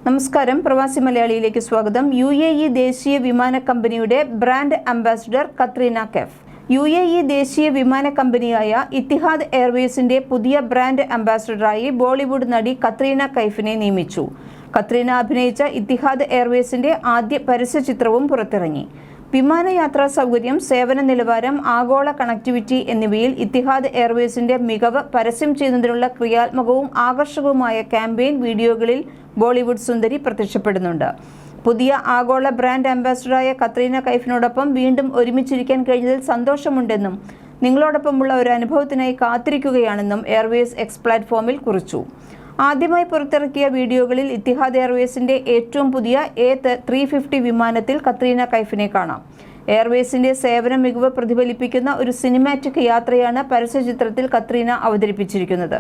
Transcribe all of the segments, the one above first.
നമസ്കാരം, പ്രവാസി മലയാളിയിലേക്ക് സ്വാഗതം. UAE ദേശീയ വിമാന കമ്പനിയുടെ brand ambassador Katrina Kaif. UAE ദേശീയ വിമാന കമ്പനിയായ ഇത്തിഹാദ് എയർവേസിന്റെ പുതിയ ബ്രാൻഡ് അംബാസിഡറായി ബോളിവുഡ് നടി കത്രീന കൈഫിനെ നിയമിച്ചു. കത്രീന അഭിനയിച്ച ഇത്തിഹാദ് എയർവേസിന്റെ ആദ്യ പരസ്യചിത്രവും പുറത്തിറങ്ങി. വിമാനയാത്രാ സൗകര്യം, സേവന നിലവാരം, ആഗോള കണക്ടിവിറ്റി എന്നിവയിൽ ഇത്തിഹാദ് എയർവേസിന്റെ മികവ് പരസ്യം ചെയ്യുന്നതിനുള്ള ക്രിയാത്മകവും ആകർഷകവുമായ ക്യാമ്പയിൻ വീഡിയോകളിൽ ബോളിവുഡ് സുന്ദരി പ്രത്യക്ഷപ്പെടുന്നുണ്ട്. പുതിയ ആഗോള ബ്രാൻഡ് അംബാസിഡറായ കത്രീന കൈഫിനോടൊപ്പം വീണ്ടും ഒരുമിച്ചിരിക്കാൻ കഴിഞ്ഞതിൽ സന്തോഷമുണ്ടെന്നും നിങ്ങളോടൊപ്പമുള്ള ഒരു അനുഭവത്തിനായി കാത്തിരിക്കുകയാണെന്നും എയർവേസ് എക്സ് പ്ലാറ്റ്ഫോമിൽ കുറിച്ചു. ആദ്യമായി പുറത്തിറക്കിയ വീഡിയോകളിൽ ഇത്തിഹാദ് എയർവേസിന്റെ ഏറ്റവും പുതിയ A350 വിമാനത്തിൽ കത്രീന കൈഫിനെ കാണാം. എയർവേസിന്റെ സേവന മികവ് പ്രതിഫലിപ്പിക്കുന്ന ഒരു സിനിമാറ്റിക് യാത്രയാണ് പരസ്യചിത്രത്തിൽ കത്രീന അവതരിപ്പിച്ചിരിക്കുന്നത്.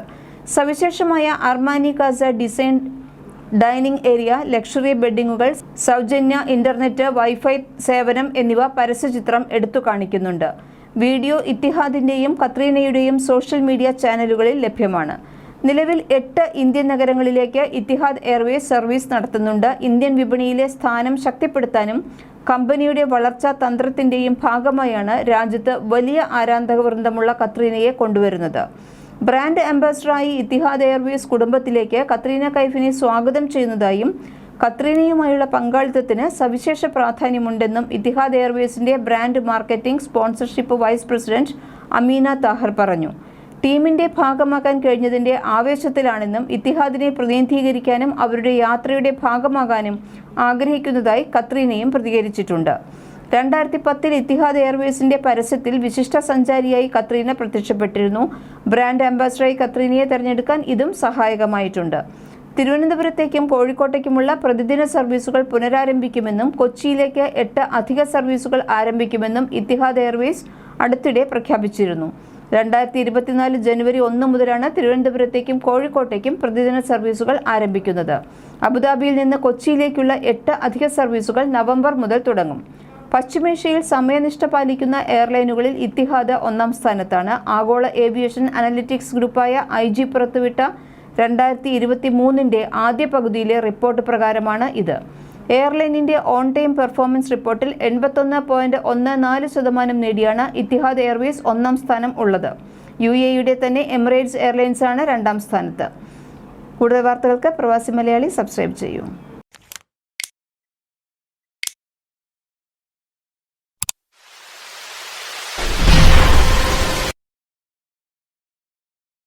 സവിശേഷമായ അർമാനി കാസ ഡിസൈൻ ഡൈനിങ് ഏരിയ, ലക്ഷറി ബെഡിങ്ങുകൾ, സൗജന്യ ഇന്റർനെറ്റ്, വൈഫൈ സേവനം എന്നിവ പരസ്യചിത്രം എടുത്തു കാണിക്കുന്നുണ്ട്. വീഡിയോ ഇത്തിഹാദിന്റെയും കത്രീനയുടെയും സോഷ്യൽ മീഡിയ ചാനലുകളിൽ ലഭ്യമാണ്. നിലവിൽ 8 ഇന്ത്യൻ നഗരങ്ങളിലേക്ക് ഇത്തിഹാദ് എയർവേസ് സർവീസ് നടത്തുന്നുണ്ട്. ഇന്ത്യൻ വിപണിയിലെ സ്ഥാനം ശക്തിപ്പെടുത്താനും കമ്പനിയുടെ വളർച്ചാ തന്ത്രത്തിന്റെയും ഭാഗമായാണ് രാജ്യത്ത് വലിയ ആരാധകവൃന്ദമുള്ള കത്രീനയെ കൊണ്ടുവരുന്നത്. ബ്രാൻഡ് അംബാസിഡറായി ഇത്തിഹാദ് എയർവേസ് കുടുംബത്തിലേക്ക് കത്രീന കൈഫിനെ സ്വാഗതം ചെയ്യുന്നതായും കത്രീനയുമായുള്ള പങ്കാളിത്തത്തിന് സവിശേഷ പ്രാധാന്യമുണ്ടെന്നും ഇത്തിഹാദ് എയർവേസിന്റെ brand marketing sponsorship vice president Amina Taher പറഞ്ഞു. ടീമിന്റെ ഭാഗമാകാൻ കഴിഞ്ഞതിന്റെ ആവേശത്തിലാണെന്നും ഇത്തിഹാദിനെ പ്രതിനിധീകരിക്കാനും അവരുടെ യാത്രയുടെ ഭാഗമാകാനും ആഗ്രഹിക്കുന്നതായി കത്രീനയും പ്രതികരിച്ചിട്ടുണ്ട്. 2010 ഇത്തിഹാദ് എയർവേസിന്റെ പരസ്യത്തിൽ വിശിഷ്ട സഞ്ചാരിയായി കത്രീന പ്രത്യക്ഷപ്പെട്ടിരുന്നു. ബ്രാൻഡ് അംബാസിഡറായി കത്രീനയെ തെരഞ്ഞെടുക്കാൻ ഇതും സഹായകമായിട്ടുണ്ട്. തിരുവനന്തപുരത്തേക്കും കോഴിക്കോട്ടേക്കുമുള്ള പ്രതിദിന സർവീസുകൾ പുനരാരംഭിക്കുമെന്നും കൊച്ചിയിലേക്ക് 8 അധിക സർവീസുകൾ ആരംഭിക്കുമെന്നും ഇത്തിഹാദ് എയർവേസ് അടുത്തിടെ പ്രഖ്യാപിച്ചിരുന്നു. 2024 ജനുവരി 1 മുതലാണ് തിരുവനന്തപുരത്തേക്കും കോഴിക്കോട്ടേക്കും പ്രതിദിന സർവീസുകൾ ആരംഭിക്കുന്നത്. അബുദാബിയിൽ നിന്ന് കൊച്ചിയിലേക്കുള്ള 8 അധിക സർവീസുകൾ നവംബർ മുതൽ തുടങ്ങും. പശ്ചിമേഷ്യയിൽ സമയനിഷ്ഠ പാലിക്കുന്ന എയർലൈനുകളിൽ ഇത്തിഹാദ് 1ാം സ്ഥാനത്താണ്. ആഗോള ഏവിയേഷൻ അനലിറ്റിക്സ് ഗ്രൂപ്പായ IG പുറത്തുവിട്ട 2023 ആദ്യ പകുതിയിലെ റിപ്പോർട്ട് പ്രകാരമാണ് ഇത്. എയർലൈനിന്റെ ഓൺ ടൈം പെർഫോമൻസ് റിപ്പോർട്ടിൽ 81.14% നേടിയാണ് ഇത്തിഹാദ് എയർവേസ് 1ാം സ്ഥാനം ഉള്ളത്. UAEയുടെ തന്നെ എമിറേറ്റ്സ് എയർലൈൻസാണ് 2ാം സ്ഥാനത്ത്. കൂടുതൽ വാർത്തകൾക്ക് പ്രവാസി മലയാളി സബ്സ്ക്രൈബ് ചെയ്യൂ.